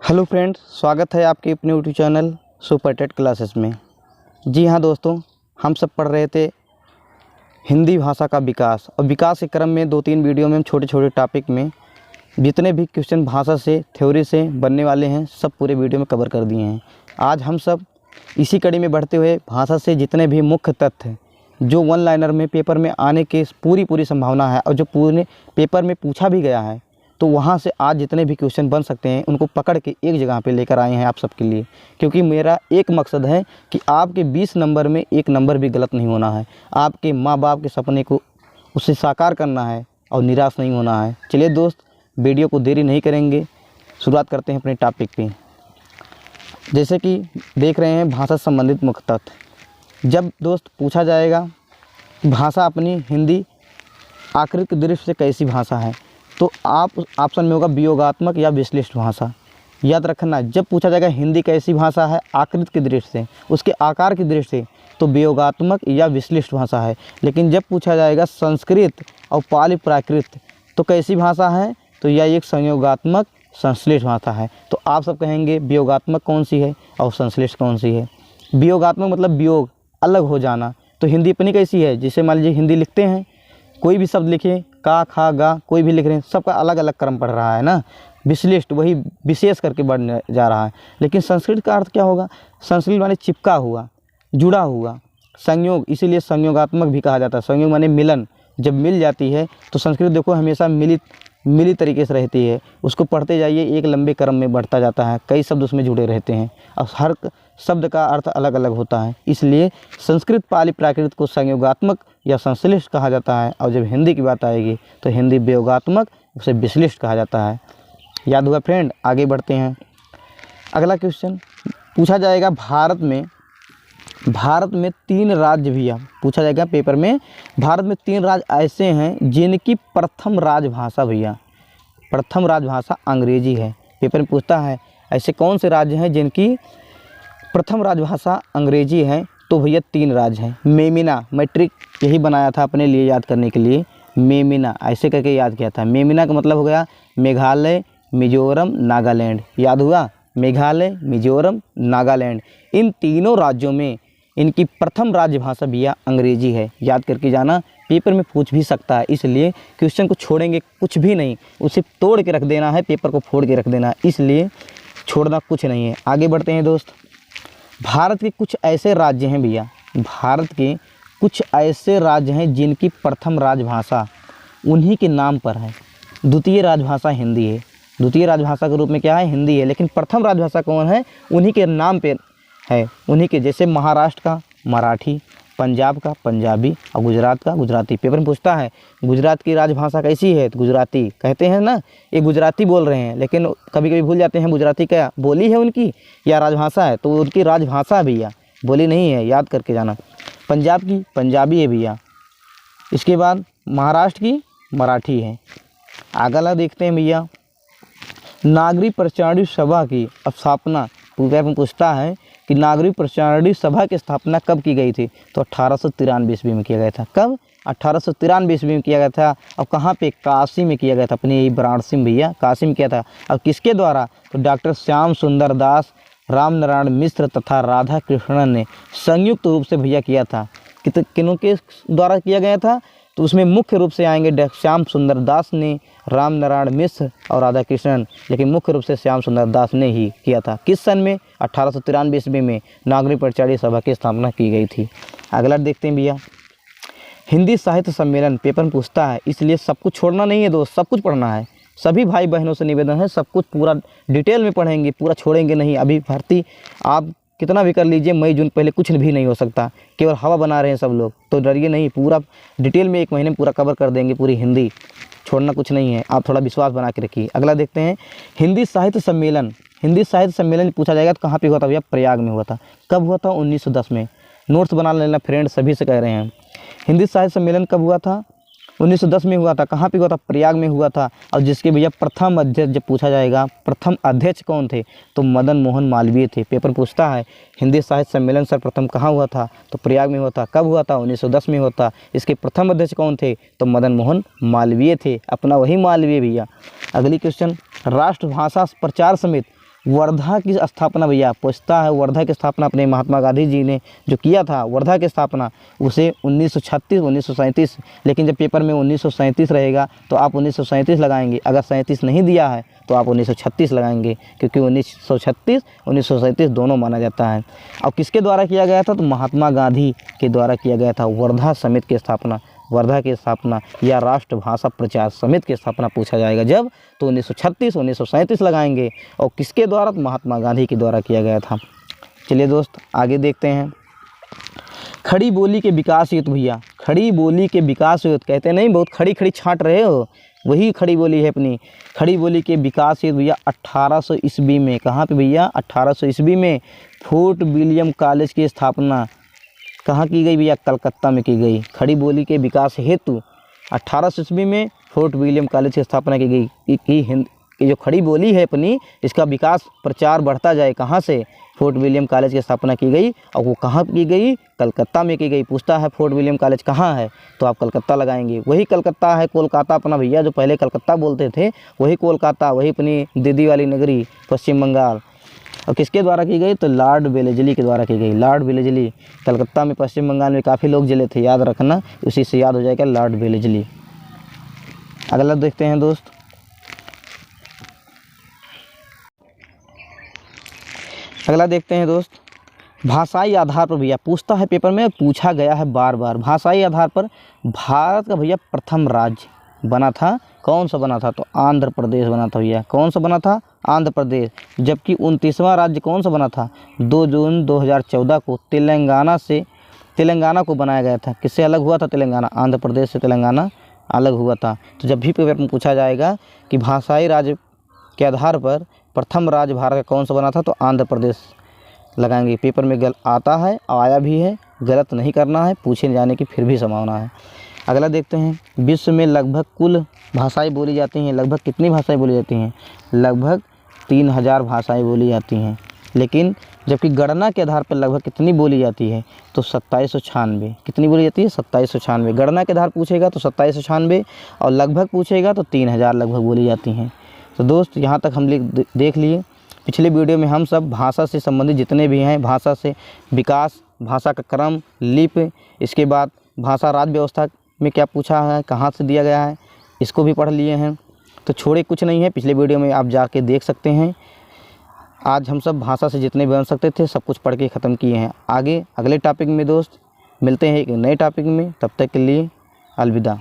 Hello friends, स्वागत है आपके अपने YouTube channel super TET classes में। जी हाँ दोस्तों, हम सब पढ़ रहे थे हिंदी भाषा का विकास और विकास के क्रम में 2-3 वीडियो में हम छोटे छोटे टॉपिक में जितने भी क्वेश्चन भाषा से थ्योरी से बनने वाले हैं सब पूरे वीडियो में कवर कर दिए हैं। आज हम सब इसी कड़ी में बढ़ते हुए भाषा से जितने भी मुख्य तथ्य जो वन लाइनर में पेपर में आने की पूरी संभावना है और जो पूरे पेपर में पूछा भी गया है, तो वहाँ से आज जितने भी क्वेश्चन बन सकते हैं उनको पकड़ के एक जगह पे लेकर आए हैं आप सबके लिए। क्योंकि मेरा एक मकसद है कि आपके 20 नंबर में एक नंबर भी गलत नहीं होना है। आपके माँ बाप के सपने को उससे साकार करना है और निराश नहीं होना है। चलिए दोस्त, वीडियो को देरी नहीं करेंगे, शुरुआत करते हैं अपने टॉपिक पे। जैसे कि देख रहे हैं भाषा संबंधित मुख्य तथ्य। जब दोस्त पूछा जाएगा कि भाषा अपनी हिंदी आकृति की दृष्टि से कैसी भाषा है, तो आप ऑप्शन में होगा वियोगात्मक या विश्लिष्ट भाषा। याद रखना, जब पूछा जाएगा हिंदी कैसी भाषा है आकृति की दृष्टि से, उसके आकार की दृष्टि से, तो वियोगात्मक या विश्लिष्ट भाषा है। लेकिन जब पूछा जाएगा संस्कृत और पाली प्राकृत तो कैसी भाषा है, तो यह एक संयोगात्मक संश्लिष्ट भाषा है। तो आप सब कहेंगे वियोगात्मक कौन सी है और संश्लिष्ट कौन सी है। वियोगात्मक मतलब वियोग, अलग हो जाना। तो हिंदी अपनी कैसी है, जैसे मान लीजिए हिंदी लिखते हैं, कोई भी शब्द लिखें, का खा गा कोई भी लिख रहे हैं, सबका अलग अलग क्रम पढ़ रहा है ना। विश्लिष्ट वही विशेष करके बढ़ने जा रहा है। लेकिन संस्कृत का अर्थ क्या होगा, संस्कृत माने चिपका हुआ, जुड़ा हुआ, संयोग, इसीलिए संयोगात्मक भी कहा जाता है। संयोग माने मिलन, जब मिल जाती है तो संस्कृत देखो हमेशा मिली तरीके से रहती है। उसको पढ़ते जाइए, एक लंबे क्रम में बढ़ता जाता है, कई शब्द उसमें जुड़े रहते हैं और हर शब्द का अर्थ अलग अलग होता है। इसलिए संस्कृत पाली प्राकृत को संयोगात्मक या संश्लिष्ट कहा जाता है। और जब हिंदी की बात आएगी तो हिंदी वियोगात्मक, उसे विश्लिष्ट कहा जाता है। याद हुआ फ्रेंड, आगे बढ़ते हैं। अगला क्वेश्चन पूछा जाएगा भारत में 3 राज्य भी पूछा जाएगा पेपर में। भारत में 3 राज्य ऐसे हैं जिनकी प्रथम राजभाषा प्रथम राजभाषा अंग्रेजी है। पेपर में पूछता है ऐसे कौन से राज्य हैं जिनकी प्रथम राजभाषा अंग्रेजी है, तो भैया 3 राज्य हैं। मेमिना, मैट्रिक यही बनाया था अपने लिए याद करने के लिए, मेमिना ऐसे करके याद किया था। मेमिना का मतलब हो गया मेघालय, मिजोरम, नागालैंड। याद हुआ, मेघालय, मिजोरम, नागालैंड, इन तीनों राज्यों में इनकी प्रथम राजभाषा भैया अंग्रेजी है। याद करके जाना, पेपर में पूछ भी सकता है, इसलिए क्वेश्चन को छोड़ेंगे कुछ भी नहीं, उसे तोड़ के रख देना है, पेपर को फोड़ के रख देना है, इसलिए छोड़ना कुछ नहीं है। आगे बढ़ते हैं दोस्त। भारत के कुछ ऐसे राज्य हैं भैया, भारत के कुछ ऐसे राज्य हैं जिनकी प्रथम राजभाषा उन्हीं के नाम पर है। द्वितीय राजभाषा हिंदी है, द्वितीय राजभाषा के रूप में क्या है, हिंदी है। लेकिन प्रथम राजभाषा कौन है, उन्हीं के नाम पे है, उन्हीं के। जैसे महाराष्ट्र का मराठी, पंजाब का पंजाबी और गुजरात का गुजराती। पेपर में पूछता है गुजरात की राजभाषा कैसी है, तो गुजराती कहते हैं ना, ये गुजराती बोल रहे हैं, लेकिन कभी कभी भूल जाते हैं गुजराती क्या बोली है उनकी या राजभाषा है, तो उनकी राजभाषा भैया, बोली नहीं है, याद करके जाना। पंजाब की पंजाबी है भैया, इसके बाद महाराष्ट्र की मराठी है। अगला देखते हैं भैया, नागरिक प्रचारणी सभा की स्थापना। पेपर में पूछता है कि नागरिक प्रचारणी सभा की स्थापना कब की गई थी, तो 1893 ईस्वी में किया गया था। कब, 1893 ईस्वी में किया गया था। और कहाँ पे, काशी में किया गया था, अपने वाराणसी में भैया, काशी में किया था। और किसके द्वारा, तो डॉक्टर श्याम सुंदर दास, राम नारायण मिश्र तथा राधा कृष्णन ने संयुक्त रूप से भैया किया था। किनों के द्वारा किया गया था, तो उसमें मुख्य रूप से आएंगे श्याम सुंदर दास ने, राम नारायण मिश्र और राधा कृष्णन, लेकिन मुख्य रूप से श्याम सुंदर दास ने ही किया था। किस सन में, 1893 ईस्वी में नागरिक प्रचारणी सभा की स्थापना की गई थी। अगला देखते हैं भैया, हिंदी साहित्य सम्मेलन। पेपर में पूछता है, इसलिए सब कुछ छोड़ना नहीं है दोस्त, सब कुछ पढ़ना है। सभी भाई बहनों से निवेदन है, सब कुछ पूरा डिटेल में पढ़ेंगे, पूरा छोड़ेंगे नहीं। अभी भर्ती आप कितना भी कर लीजिए, मई जून पहले कुछ भी नहीं हो सकता, केवल हवा बना रहे हैं सब लोग, तो डरिए नहीं, पूरा डिटेल में 1 महीने में पूरा कवर कर देंगे पूरी हिंदी, छोड़ना कुछ नहीं है। आप थोड़ा विश्वास बना के रखिए। अगला देखते हैं, हिंदी साहित्य सम्मेलन। हिंदी साहित्य सम्मेलन पूछा जाएगा तो कहाँ पे हुआ था भैया, प्रयाग में हुआ था। कब हुआ था, 1910 में। नोट्स बना लेना फ्रेंड, सभी से कह रहे हैं। हिंदी साहित्य सम्मेलन कब हुआ था, 1910 में हुआ था। कहाँ पे हुआ था, प्रयाग में हुआ था। और जिसके भैया प्रथम अध्यक्ष जब पूछा जाएगा, प्रथम अध्यक्ष कौन थे, तो मदन मोहन मालवीय थे। पेपर पूछता है हिंदी साहित्य सम्मेलन सर्वप्रथम कहाँ हुआ था, तो प्रयाग में हुआ था। कब हुआ था, 1910 में हुआ था। इसके प्रथम अध्यक्ष कौन थे, तो मदन मोहन मालवीय थे, अपना वही मालवीय भैया। अगली क्वेश्चन, राष्ट्रभाषा प्रचार समिति वर्धा की स्थापना भैया पूछता है, वर्धा की स्थापना अपने महात्मा गांधी जी ने जो किया था वर्धा की स्थापना, उसे 1936 1937, लेकिन जब पेपर में 1937 रहेगा तो आप 1937 लगाएंगे। अगर 37 नहीं दिया है तो आप 1936 लगाएंगे, क्योंकि 1936 1937 दोनों माना जाता है। और किसके द्वारा किया गया था? तो महात्मा गांधी के द्वारा किया गया था वर्धा समिति की स्थापना। वर्धा की स्थापना या राष्ट्रभाषा प्रचार समिति की स्थापना पूछा जाएगा जब, तो 1936 1937 लगाएंगे। और किसके द्वारा? तो महात्मा गांधी के द्वारा किया गया था। चलिए दोस्त आगे देखते हैं। खड़ी बोली के विकास हेतु भैया, खड़ी बोली के विकास हेतु, कहते नहीं बहुत खड़ी खड़ी छांट रहे हो, वही खड़ी बोली है अपनी। खड़ी बोली के विकास हेतु भैया 1800 ईस्वी में, कहाँ पे भैया? 1800 ईस्वी में फोर्ट विलियम कॉलेज की स्थापना कहाँ की गई भैया? कलकत्ता में की गई। खड़ी बोली के विकास हेतु 1800 ईस्वी में फोर्ट विलियम कॉलेज की स्थापना की गई। कि जो खड़ी बोली है अपनी, इसका विकास प्रचार बढ़ता जाए, कहाँ से? फोर्ट विलियम कॉलेज की स्थापना की गई। और वो कहाँ की गई? कलकत्ता में की गई। पूछता है फोर्ट विलियम कॉलेज कहाँ है, तो आप कलकत्ता लगाएंगे। वही कलकत्ता है, कोलकाता अपना भैया, जो पहले कलकत्ता बोलते थे वही कोलकाता, वही अपनी दीदी वाली नगरी पश्चिम बंगाल। और किसके द्वारा की गई? तो लॉर्ड वेलेस्ली के द्वारा की गई। लॉर्ड वेलेस्ली, कलकत्ता में पश्चिम बंगाल में काफ़ी लोग जले थे, याद रखना, उसी से याद हो जाएगा लॉर्ड वेलेस्ली। अगला देखते हैं दोस्त। अगला देखते हैं दोस्त, भाषाई आधार पर भैया पूछता है, पेपर में पूछा गया है बार बार। भाषाई आधार पर भारत का भैया प्रथम राज्य बना था, कौन सा बना था? तो आंध्र प्रदेश बना था भैया। कौन सा बना था? आंध्र प्रदेश। जबकि 29वां राज्य कौन सा बना था? 2 जून 2014 को तेलंगाना को बनाया गया था। किससे अलग हुआ था तेलंगाना? आंध्र प्रदेश से तेलंगाना अलग हुआ था। तो जब भी पेपर में पूछा जाएगा कि भाषाई राज्य के आधार पर प्रथम राज्य भारत का कौन सा बना था, तो आंध्र प्रदेश लगाएंगे। पेपर में आता है, आया भी है, गलत नहीं करना है, पूछे जाने की फिर भी संभावना है। अगला देखते हैं, विश्व में लगभग कुल भाषाएं बोली जाती हैं। लगभग कितनी भाषाएं बोली जाती हैं? लगभग 3000 भाषाएं बोली जाती हैं। लेकिन जबकि गणना के आधार पर लगभग कितनी बोली जाती है? तो 2796। कितनी बोली जाती है? 2796। गणना के आधार पूछेगा तो 2796, और लगभग पूछेगा तो 3000 लगभग बोली जाती हैं। तो दोस्त यहाँ तक हम देख लिए। पिछले वीडियो में हम सब भाषा से संबंधित जितने भी हैं, भाषा से विकास, भाषा का क्रम, लिपि, इसके बाद भाषा राज्य व्यवस्था में क्या पूछा है, कहाँ से दिया गया है, इसको भी पढ़ लिए हैं। तो छोड़े कुछ नहीं है, पिछले वीडियो में आप जाके देख सकते हैं। आज हम सब भाषा से जितने भी बन सकते थे सब कुछ पढ़ के ख़त्म किए हैं। आगे अगले टॉपिक में दोस्त मिलते हैं एक नए टॉपिक में, तब तक के लिए अलविदा।